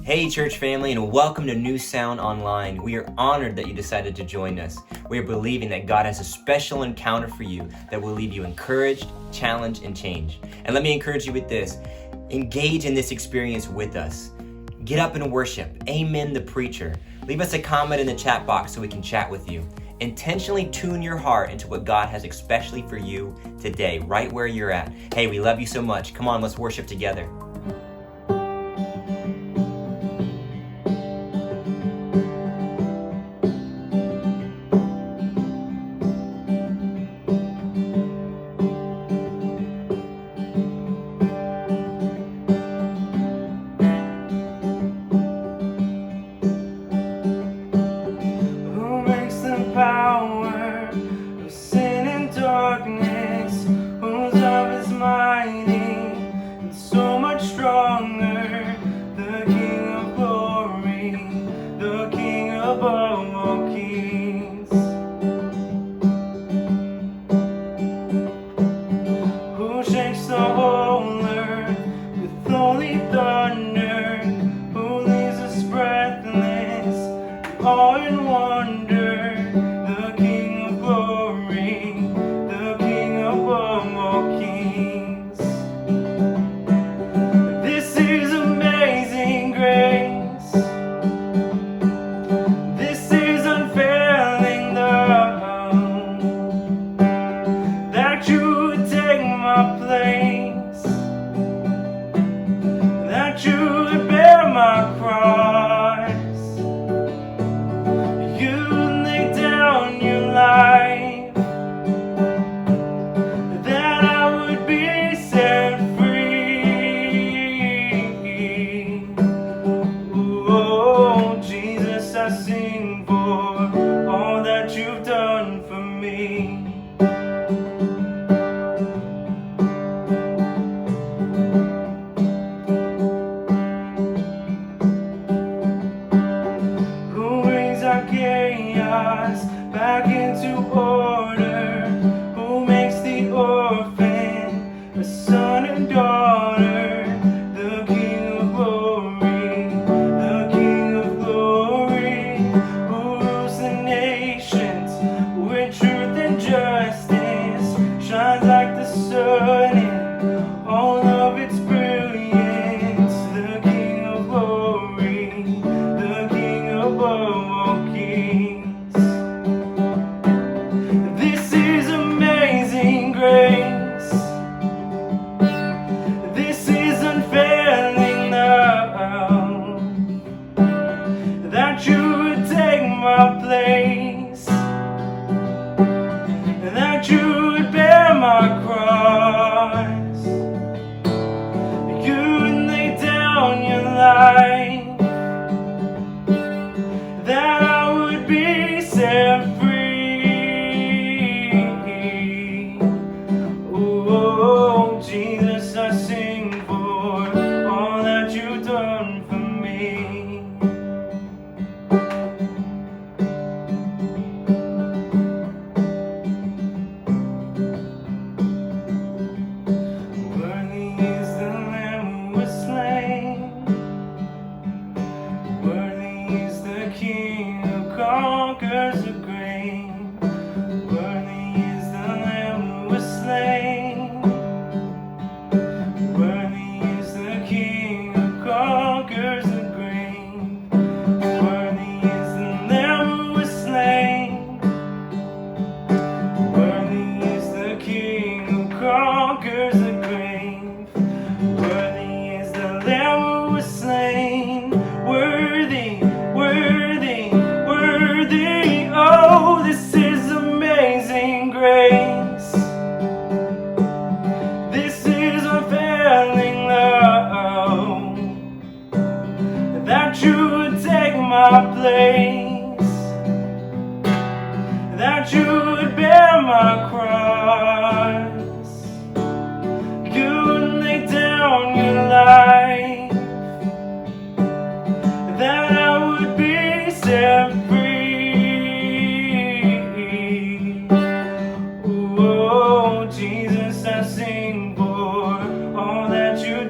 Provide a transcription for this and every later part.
Hey church family, and welcome to New Sound Online. We are honored that you decided to join us. We are believing that God has a special encounter for you that will leave you encouraged, challenged, and changed. And let me encourage you with this. Engage in this experience with us. Get up and worship. Amen the preacher. Leave us a comment in the chat box so we can chat with you. Intentionally tune your heart into what God has especially for you today, right where you're at. Hey, we love you so much. Come on, let's worship together.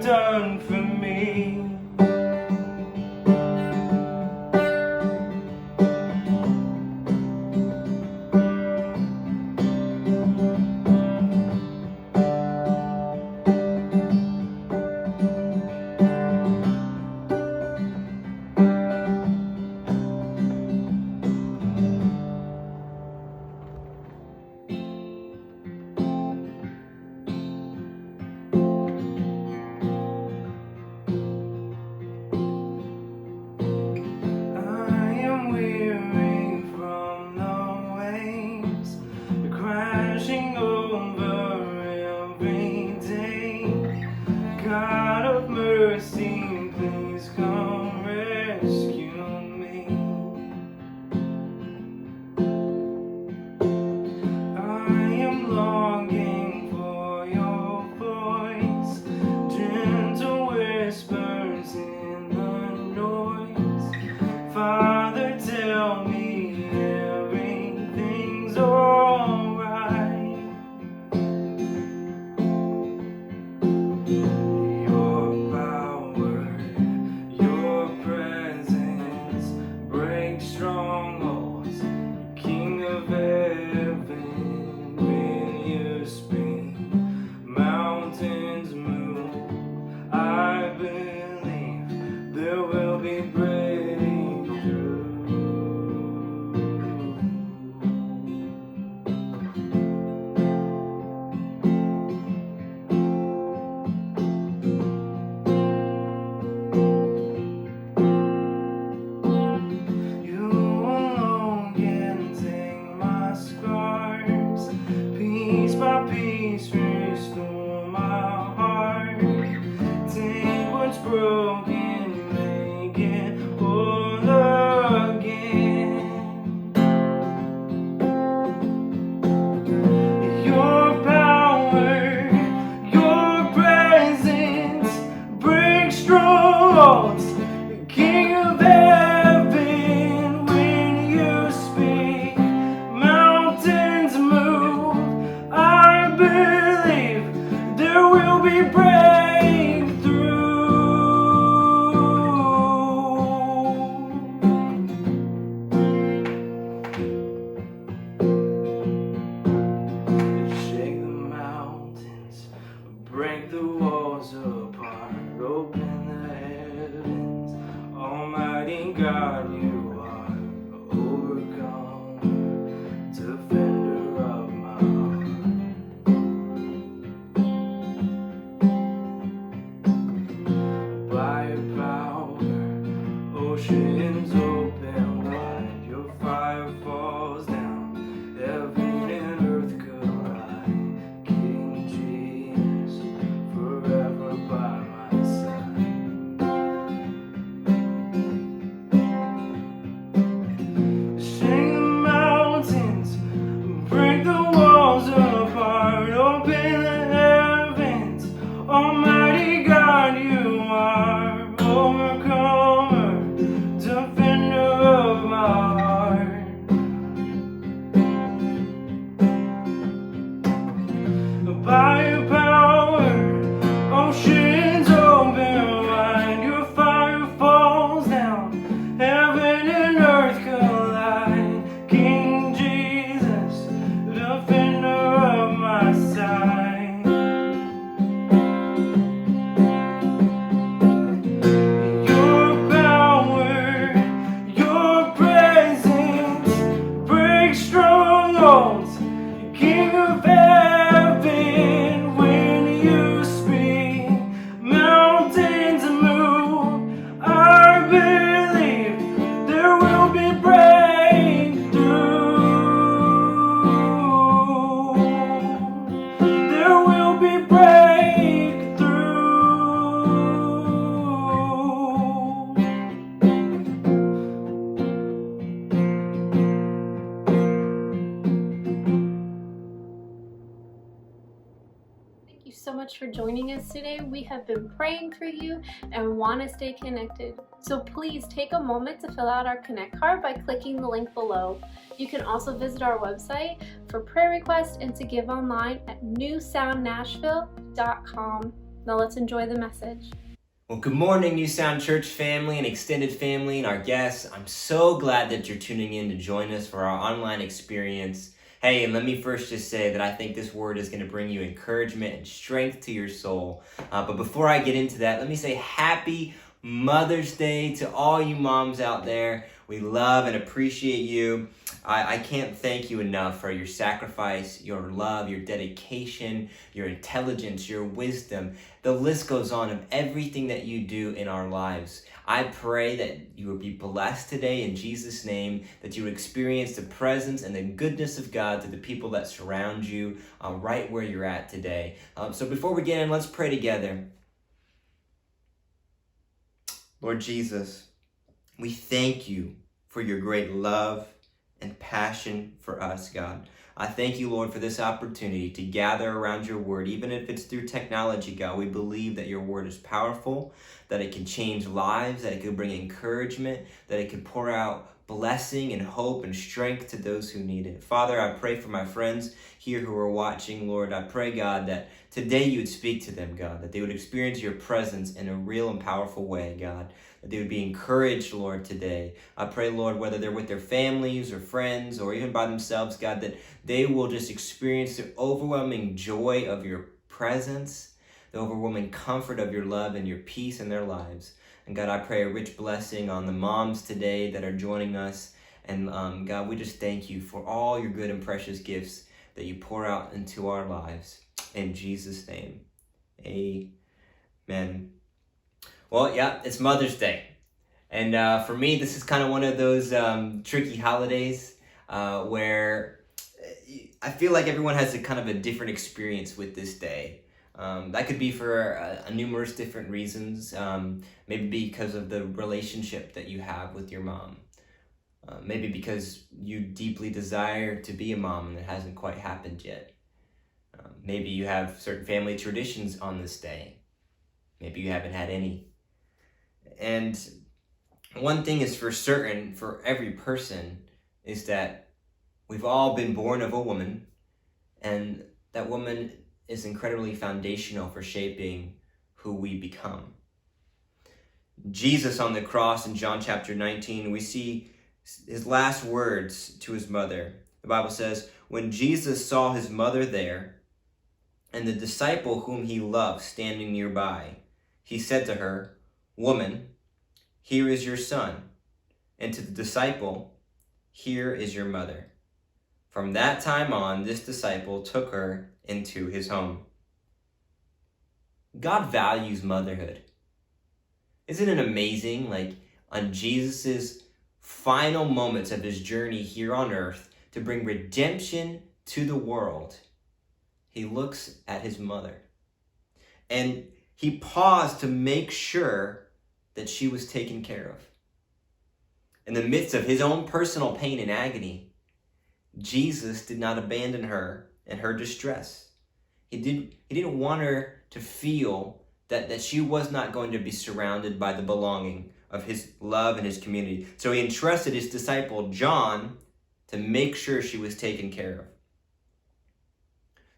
Done for me. so much for joining us today. We have been praying for you and want to stay connected. So please take a moment to fill out our Connect card by clicking the link below. You can also visit our website for prayer requests and to give online at newsoundnashville.com. Now let's enjoy the message. Well, good morning, New Sound Church family and extended family and our guests. I'm so glad that you're tuning in to join us for our online experience. Hey, and let me first just say that I think this word is going to bring you encouragement and strength to your soul. But before I get into that, let me say happy Mother's Day to all you moms out there. We love and appreciate you. I can't thank you enough for your sacrifice, your love, your dedication, your intelligence, your wisdom. The list goes on of everything that you do in our lives. I pray that you will be blessed today in Jesus' name, that you would experience the presence and the goodness of God to the people that surround you right where you're at today. So before we get in, let's pray together. Lord Jesus, we thank you for your great love and passion for us, God. I thank you, Lord, for this opportunity to gather around your word, even if it's through technology, God. We believe that your word is powerful, that it can change lives, that it can bring encouragement, that it can pour out blessing and hope and strength to those who need it. Father, I pray for my friends here who are watching, Lord. I pray, God, that today you would speak to them, God, that they would experience your presence in a real and powerful way, God, that they would be encouraged, Lord, today. I pray, Lord, whether they're with their families or friends or even by themselves, God, that they will just experience the overwhelming joy of your presence, the overwhelming comfort of your love and your peace in their lives. And God, I pray a rich blessing on the moms today that are joining us. And God, we just thank you for all your good and precious gifts that you pour out into our lives. In Jesus' name, amen. Well, yeah, it's Mother's Day. And for me, this is kind of one of those tricky holidays where I feel like everyone has a kind of a different experience with this day. That could be for numerous different reasons, maybe because of the relationship that you have with your mom, maybe because you deeply desire to be a mom and it hasn't quite happened yet. Maybe you have certain family traditions on this day. Maybe you haven't had any. And one thing is for certain for every person is that we've all been born of a woman, and that woman is incredibly foundational for shaping who we become. Jesus on the cross in John chapter 19, we see his last words to his mother. The Bible says, when Jesus saw his mother there and the disciple whom he loved standing nearby, he said to her, "Woman, here is your son." And to the disciple, "Here is your mother." From that time on, this disciple took her into his home. God values motherhood. Isn't it amazing? Like on Jesus's final moments of his journey here on earth to bring redemption to the world, he looks at his mother and he paused to make sure that she was taken care of. In the midst of his own personal pain and agony, Jesus did not abandon her in her distress. He didn't want her to feel that she was not going to be surrounded by the belonging of his love and his community. So he entrusted his disciple John to make sure she was taken care of.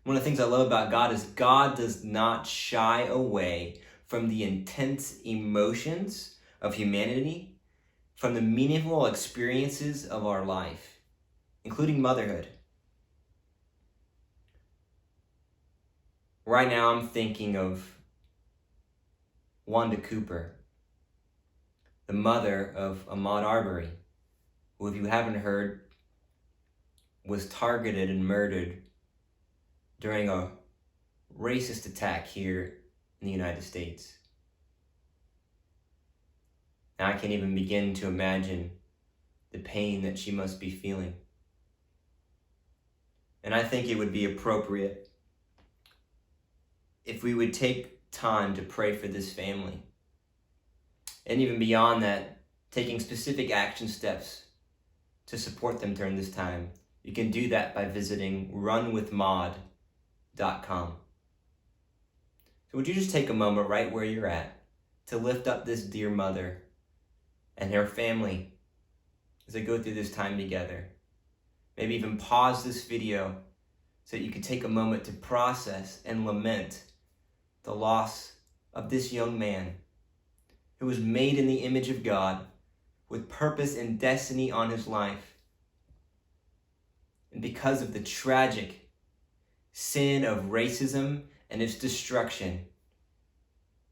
One of the things I love about God is God does not shy away from the intense emotions of humanity, from the meaningful experiences of our life, including motherhood. Right now, I'm thinking of Wanda Cooper, the mother of Ahmaud Arbery, who, if you haven't heard, was targeted and murdered during a racist attack here in the United States. Now, I can't even begin to imagine the pain that she must be feeling. And I think it would be appropriate if we would take time to pray for this family. And even beyond that, taking specific action steps to support them during this time. You can do that by visiting runwithmaud.com. So would you just take a moment right where you're at to lift up this dear mother and her family as they go through this time together? Maybe even pause this video so that you could take a moment to process and lament the loss of this young man who was made in the image of God with purpose and destiny on his life. And because of the tragic sin of racism and its destruction,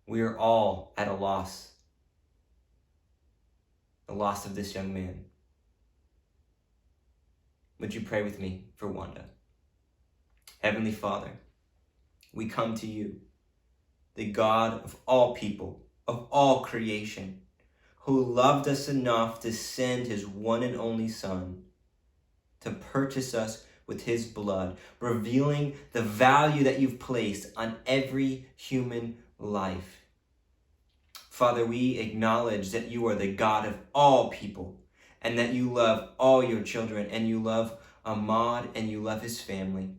we are all at a loss. The loss of this young man. Would you pray with me for Wanda? Heavenly Father, we come to you, the God of all people, of all creation, who loved us enough to send his one and only Son to purchase us with his blood, revealing the value that you've placed on every human life. Father, we acknowledge that you are the God of all people and that you love all your children and you love Ahmad and you love his family.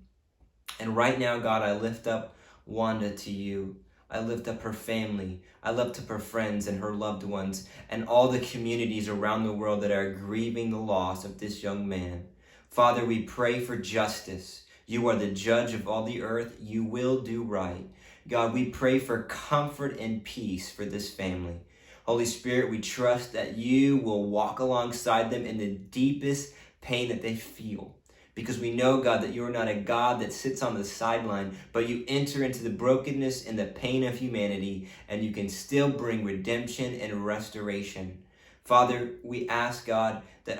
And right now, God, I lift up Wanda to you. I lift up her family. I lift up her friends and her loved ones and all the communities around the world that are grieving the loss of this young man. Father, we pray for justice. You are the judge of all the earth. You will do right. God, we pray for comfort and peace for this family. Holy Spirit, we trust that you will walk alongside them in the deepest pain that they feel. Because we know, God, that you are not a God that sits on the sideline, but you enter into the brokenness and the pain of humanity, and you can still bring redemption and restoration. Father, we ask, God, that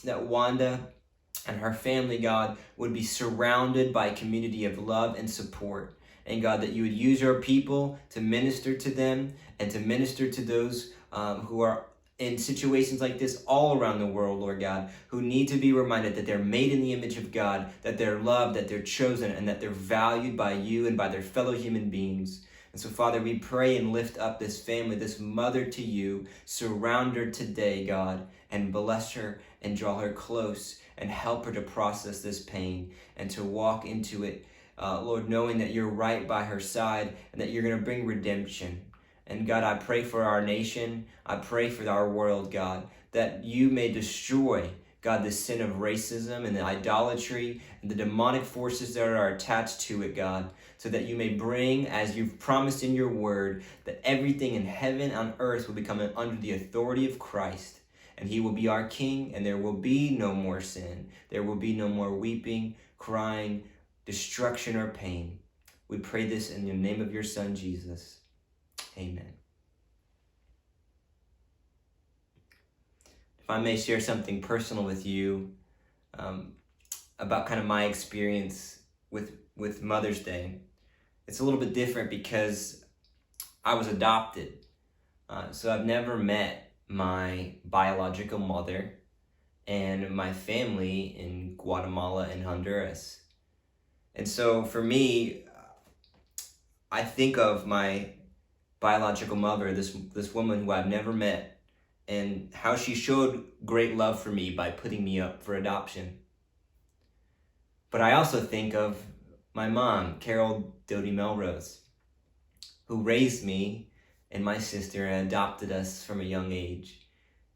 Wanda and her family, God, would be surrounded by a community of love and support. And God, that you would use your people to minister to them and to minister to those who are in situations like this all around the world, Lord God, who need to be reminded that they're made in the image of God, that they're loved, that they're chosen, and that they're valued by you and by their fellow human beings. And so, Father, we pray and lift up this family, this mother to you. Surround her today, God, and bless her and draw her close and help her to process this pain and to walk into it, Lord, knowing that you're right by her side and that you're going to bring redemption. And God, I pray for our nation. I pray for our world, God, that you may destroy, God, the sin of racism and the idolatry and the demonic forces that are attached to it, God, so that you may bring, as you've promised in your word, that everything in heaven and on earth will become under the authority of Christ. And he will be our king, and there will be no more sin. There will be no more weeping, crying, destruction, or pain. We pray this in the name of your Son, Jesus. Amen. If I may share something personal with you about kind of my experience with Mother's Day. It's a little bit different because I was adopted. So I've never met my biological mother and my family in Guatemala and Honduras. And so for me, I think of my biological mother, this woman who I've never met, and how she showed great love for me by putting me up for adoption. But I also think of my mom, Carol Doty Melrose, who raised me and my sister and adopted us from a young age.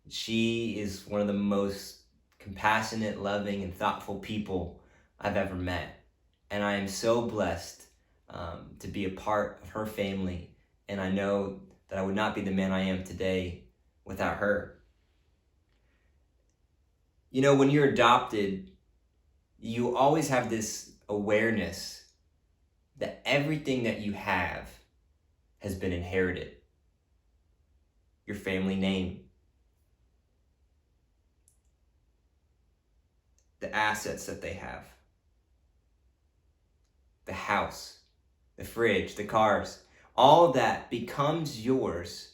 She is one of the most compassionate, loving, and thoughtful people I've ever met. And I am so blessed to be a part of her family. And I know that I would not be the man I am today without her. You know, when you're adopted, you always have this awareness that everything that you have has been inherited. Your family name, the assets that they have, the house, the fridge, the cars, all of that becomes yours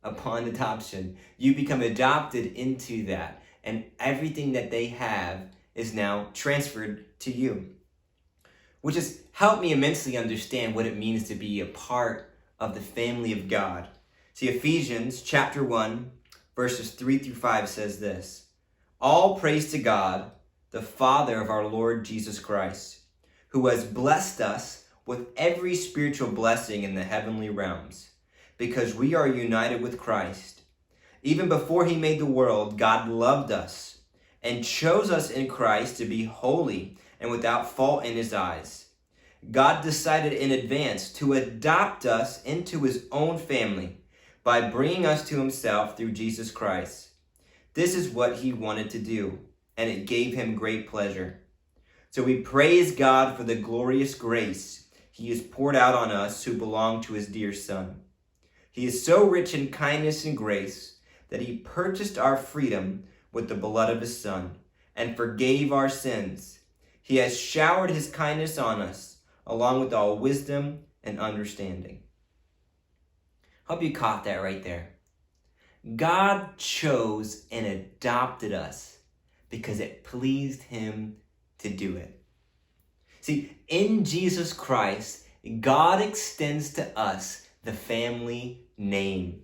upon adoption. You become adopted into that, and everything that they have is now transferred to you, which has helped me immensely understand what it means to be a part of the family of God. See, Ephesians chapter 1, verses 3 through 5 says this: "All praise to God, the Father of our Lord Jesus Christ, who has blessed us with every spiritual blessing in the heavenly realms, because we are united with Christ. Even before he made the world, God loved us and chose us in Christ to be holy and without fault in his eyes. God decided in advance to adopt us into his own family by bringing us to himself through Jesus Christ. This is what he wanted to do, and it gave him great pleasure. So we praise God for the glorious grace he has poured out on us who belong to his dear Son. He is so rich in kindness and grace that he purchased our freedom with the blood of his Son and forgave our sins. He has showered his kindness on us, along with all wisdom and understanding. Hope you caught that right there. God chose and adopted us because it pleased him to do it. See, in Jesus Christ, God extends to us the family name.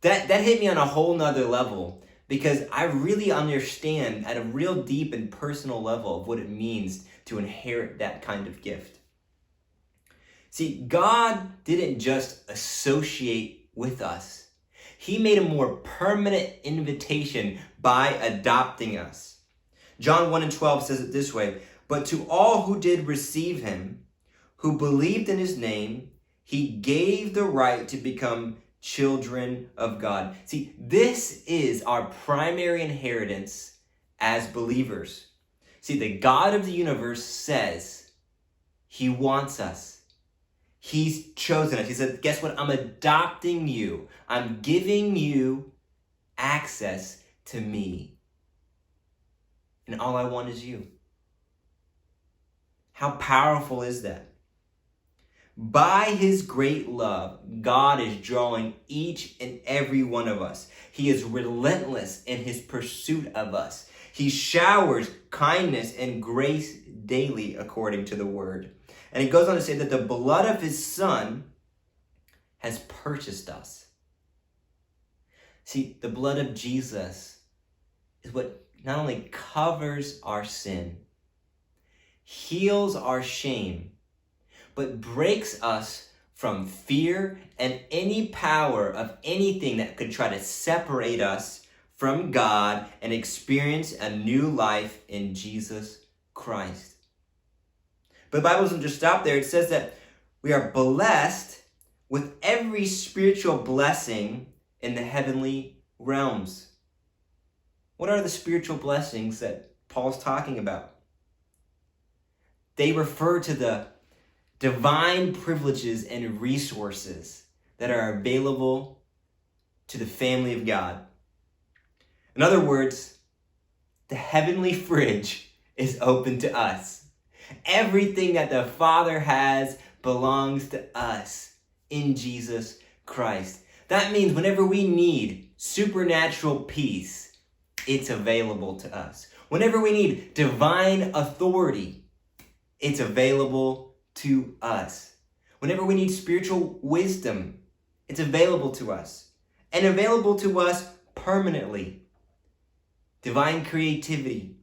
That hit me on a whole nother level, because I really understand at a real deep and personal level of what it means to inherit that kind of gift. See, God didn't just associate with us. He made a more permanent invitation by adopting us. John 1:12 says it this way, "But to all who did receive him, who believed in his name, he gave the right to become children of God." See, this is our primary inheritance as believers. See, the God of the universe says he wants us. He's chosen us. He said, guess what? I'm adopting you. I'm giving you access to me. And all I want is you. How powerful is that? By his great love, God is drawing each and every one of us. He is relentless in his pursuit of us. He showers kindness and grace daily, according to the word. And he goes on to say that the blood of his Son has purchased us. See, the blood of Jesus is what not only covers our sin, heals our shame, but breaks us from fear and any power of anything that could try to separate us from God and experience a new life in Jesus Christ. But the Bible doesn't just stop there. It says that we are blessed with every spiritual blessing in the heavenly realms. What are the spiritual blessings that Paul's talking about? They refer to the divine privileges and resources that are available to the family of God. In other words, the heavenly fridge is open to us. Everything that the Father has belongs to us in Jesus Christ. That means whenever we need supernatural peace, it's available to us. Whenever we need divine authority, it's available to us. Whenever we need spiritual wisdom, it's available to us. And available to us permanently. Divine creativity.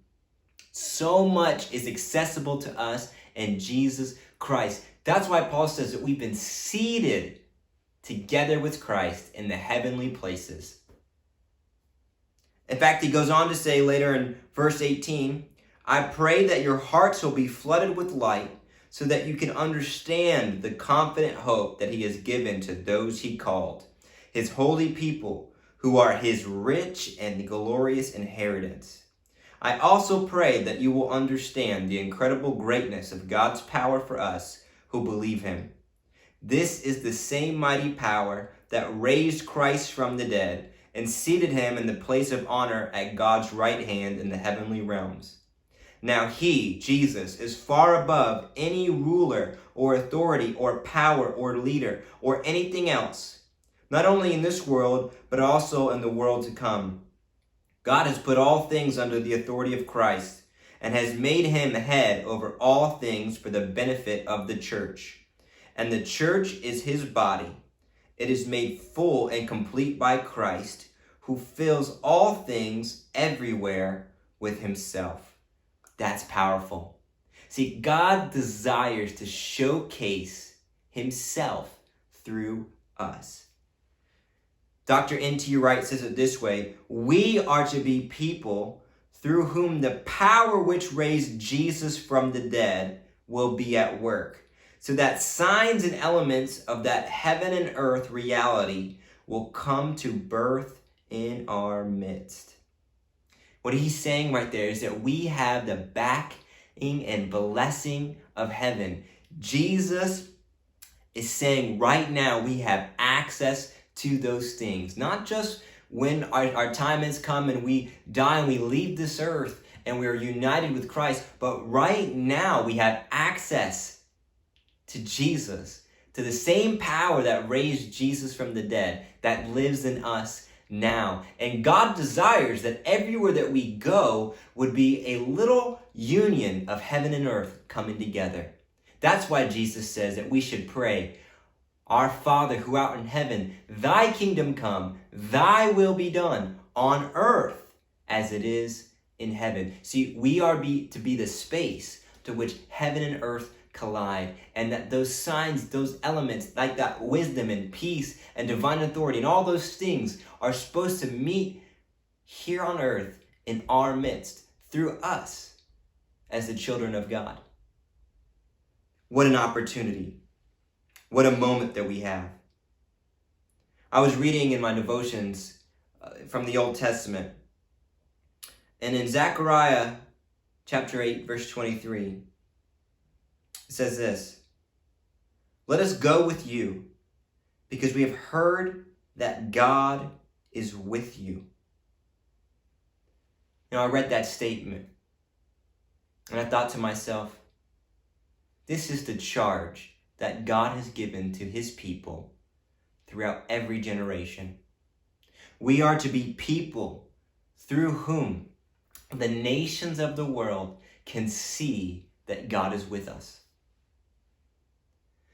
So much is accessible to us in Jesus Christ. That's why Paul says that we've been seated together with Christ in the heavenly places. In fact, he goes on to say later in verse 18, "I pray that your hearts will be flooded with light so that you can understand the confident hope that he has given to those he called, his holy people who are his rich and glorious inheritance. I also pray that you will understand the incredible greatness of God's power for us who believe him. This is the same mighty power that raised Christ from the dead and seated him in the place of honor at God's right hand in the heavenly realms. Now he, Jesus, is far above any ruler or authority or power or leader or anything else, not only in this world, but also in the world to come. God has put all things under the authority of Christ and has made him head over all things for the benefit of the church. And the church is his body. It is made full and complete by Christ, who fills all things everywhere with himself." That's powerful. See, God desires to showcase himself through us. Dr. N.T. Wright says it this way: we are to be people through whom the power which raised Jesus from the dead will be at work, so that signs and elements of that heaven and earth reality will come to birth in our midst. What he's saying right there is that we have the backing and blessing of heaven. Jesus is saying right now we have access to those things, not just when our time has come and we die and we leave this earth and we are united with Christ, but right now we have access to Jesus, to the same power that raised Jesus from the dead that lives in us now. And God desires that everywhere that we go would be a little union of heaven and earth coming together. That's why Jesus says that we should pray, "Our Father who art in heaven, thy kingdom come, thy will be done on earth as it is in heaven." See, we are to be the space to which heaven and earth collide, and that those signs, those elements like that wisdom and peace and divine authority and all those things are supposed to meet here on earth in our midst through us as the children of God. What an opportunity. What a moment that we have. I was reading in my devotions from the Old Testament, and in Zechariah chapter 8, verse 23, it says this: "Let us go with you, because we have heard that God is with you." You know, I read that statement, and I thought to myself, this is the charge that God has given to his people throughout every generation. We are to be people through whom the nations of the world can see that God is with us.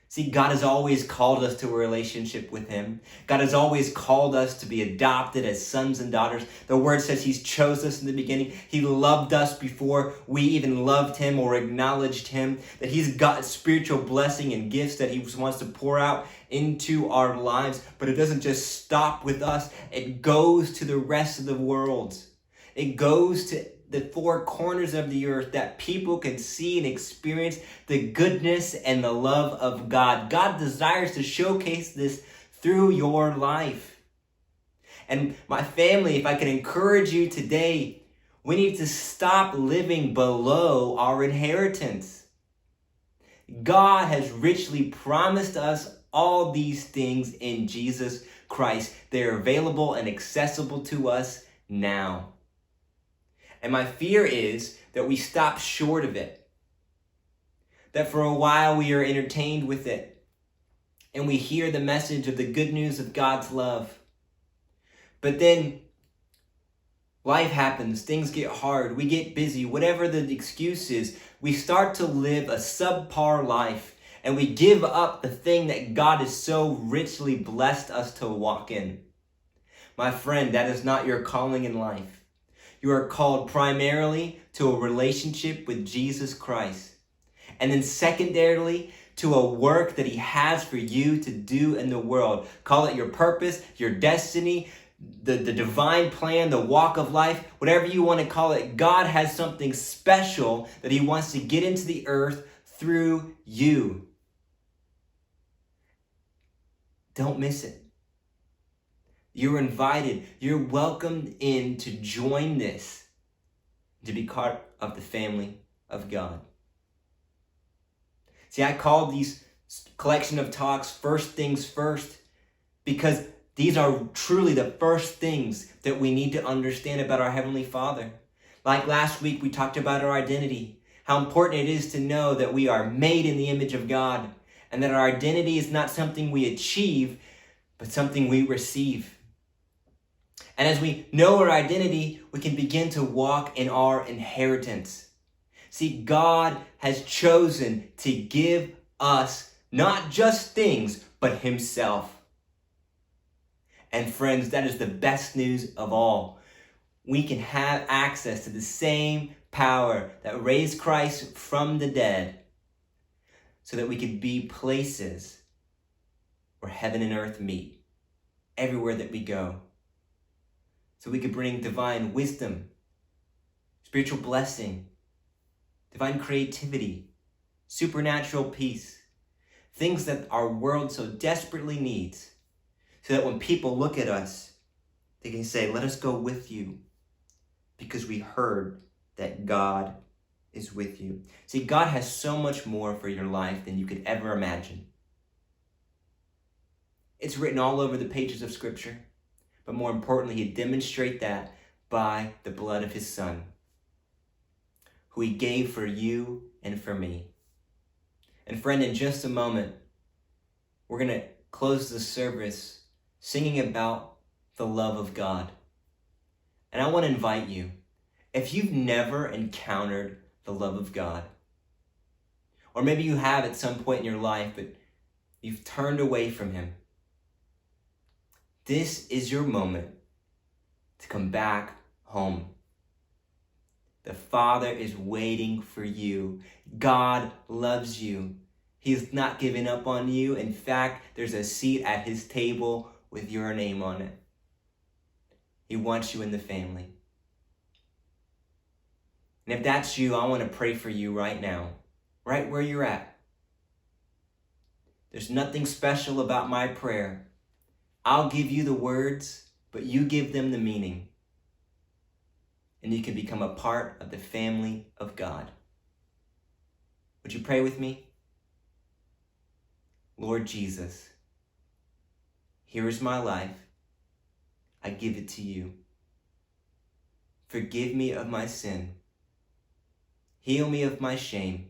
See, God has always called us to a relationship with him. God has always called us to be adopted as sons and daughters. The word says he's chose us in the beginning. He loved us before we even loved him or acknowledged him. That he's got spiritual blessing and gifts that he wants to pour out into our lives. But it doesn't just stop with us. It goes to the rest of the world. It goes to the four corners of the earth, that people can see and experience the goodness and the love of God. God desires to showcase this through your life. And my family, if I can encourage you today, we need to stop living below our inheritance. God has richly promised us all these things in Jesus Christ. They're available and accessible to us now. And my fear is that we stop short of it. That for a while we are entertained with it. And we hear the message of the good news of God's love. But then life happens, things get hard, we get busy, whatever the excuse is, we start to live a subpar life. And we give up the thing that God has so richly blessed us to walk in. My friend, that is not your calling in life. You are called primarily to a relationship with Jesus Christ. And then secondarily, to a work that he has for you to do in the world. Call it your purpose, your destiny, the divine plan, the walk of life, whatever you want to call it. God has something special that he wants to get into the earth through you. Don't miss it. You're invited. You're welcomed in to join this, to be part of the family of God. See, I call these collection of talks First Things First, because these are truly the first things that we need to understand about our Heavenly Father. Like last week, we talked about our identity, how important it is to know that we are made in the image of God, and that our identity is not something we achieve, but something we receive. And as we know our identity, we can begin to walk in our inheritance. See, God has chosen to give us not just things, but himself. And friends, that is the best news of all. We can have access to the same power that raised Christ from the dead so that we could be places where heaven and earth meet, everywhere that we go. So we could bring divine wisdom, spiritual blessing, divine creativity, supernatural peace, things that our world so desperately needs, so that when people look at us, they can say, let us go with you, because we heard that God is with you. See, God has so much more for your life than you could ever imagine. It's written all over the pages of Scripture, but more importantly, He demonstrates that by the blood of His Son, who He gave for you and for me. And friend, in just a moment, we're going to close the service singing about the love of God. And I want to invite you, if you've never encountered the love of God, or maybe you have at some point in your life, but you've turned away from Him, this is your moment to come back home. The Father is waiting for you. God loves you. He's not giving up on you. In fact, there's a seat at His table with your name on it. He wants you in the family. And if that's you, I want to pray for you right now, right where you're at. There's nothing special about my prayer. I'll give you the words, but you give them the meaning. And you can become a part of the family of God. Would you pray with me? Lord Jesus, here is my life. I give it to you. Forgive me of my sin. Heal me of my shame.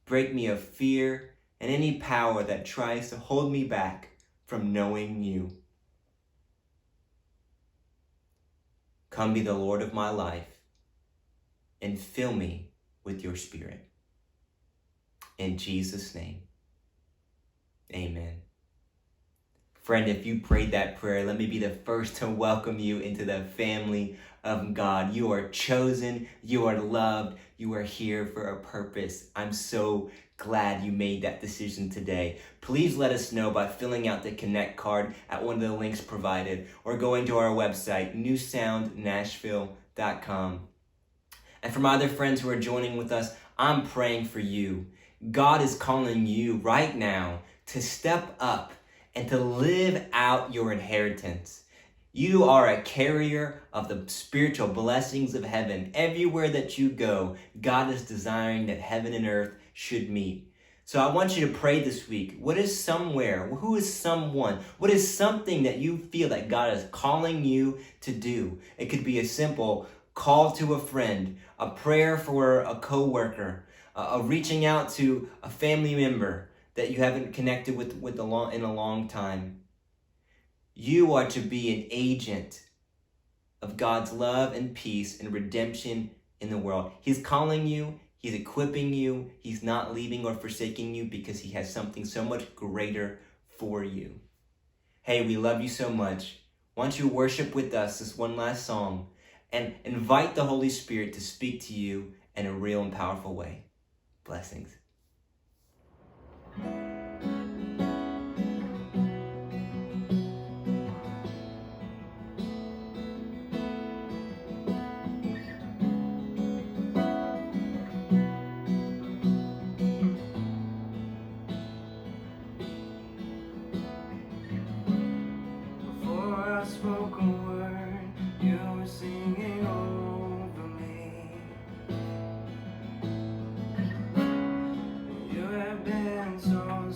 Break me of fear and any power that tries to hold me back from knowing you. Come be the Lord of my life and fill me with your Spirit. In Jesus' name, amen. Friend, if you prayed that prayer, let me be the first to welcome you into the family of God. You are chosen, you are loved, you are here for a purpose. I'm so glad you made that decision today. Please let us know by filling out the Connect card at one of the links provided or going to our website, newsoundnashville.com. And for my other friends who are joining with us, I'm praying for you. God is calling you right now to step up and to live out your inheritance. You are a carrier of the spiritual blessings of heaven. Everywhere that you go, God is desiring that heaven and earth should meet. So I want you to pray this week. What is somewhere? Who is someone? What is something that you feel that God is calling you to do? It could be a simple call to a friend, a prayer for a coworker, a reaching out to a family member that you haven't connected with in a long time. You are to be an agent of God's love and peace and redemption in the world. He's calling you. He's equipping you. He's not leaving or forsaking you because He has something so much greater for you. Hey, we love you so much. Why don't you worship with us this one last song and invite the Holy Spirit to speak to you in a real and powerful way. Blessings. Spoken word, you were singing over me. You have been so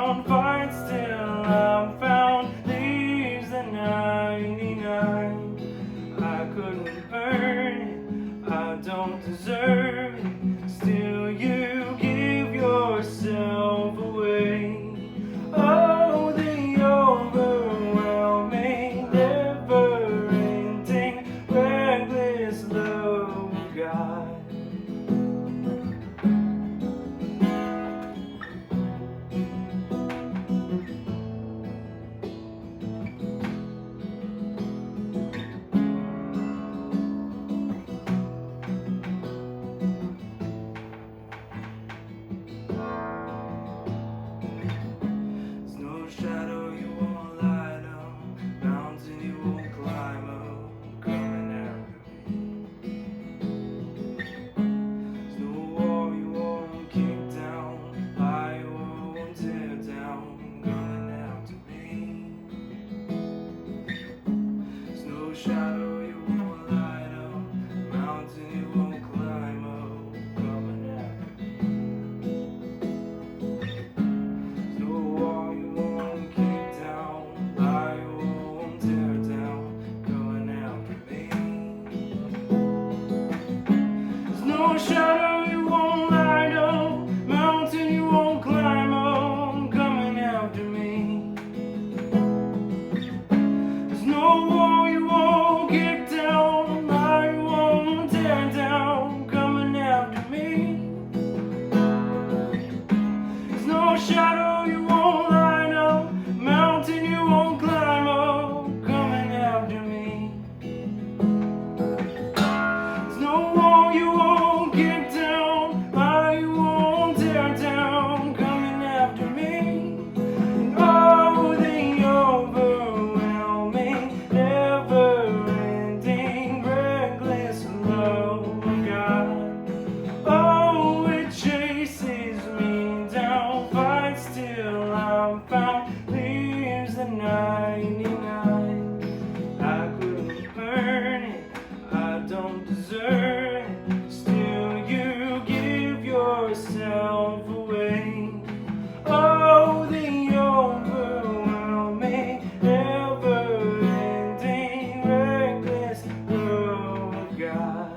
around, fights till I'm found, leaves the 99. I couldn't earn it, I don't deserve it, still you give yourself away. Oh, the overwhelming, never-ending, reckless love of God. There's no shadow you won't light up, mountain you won't climb up, coming after me. There's no wall you won't kick down, lie you won't tear down, coming after me. There's no shadow you won't light up, mountain you won't climb up, coming after me. There's no wall you won't kick down, lie you won't tear down, coming after me. There's no shadow you won't light up, mountain you won't climb up, coming after me. There's no wall you won't kick down, lie you won't tear down, coming after me. There's no shadow you won't light up, mountain you won't climb up, coming after me. There's no wall you won't kick down, lie you won't tear down, coming after me. And oh, the overwhelming, never-ending, reckless love of God. Oh, it chases me down, fights till I'm found, leaves the 99. I couldn't earn it, I don't deserve it, still you give yourself away. Oh, the overwhelming, never-ending, reckless love of God.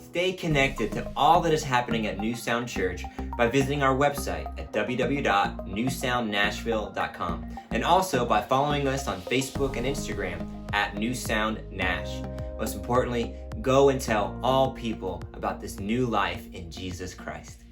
Stay connected to all that is happening at New Sound Church by visiting our website at www.newsoundnashville.com and also by following us on Facebook and Instagram at New Sound Nash. Most importantly, go and tell all people about this new life in Jesus Christ.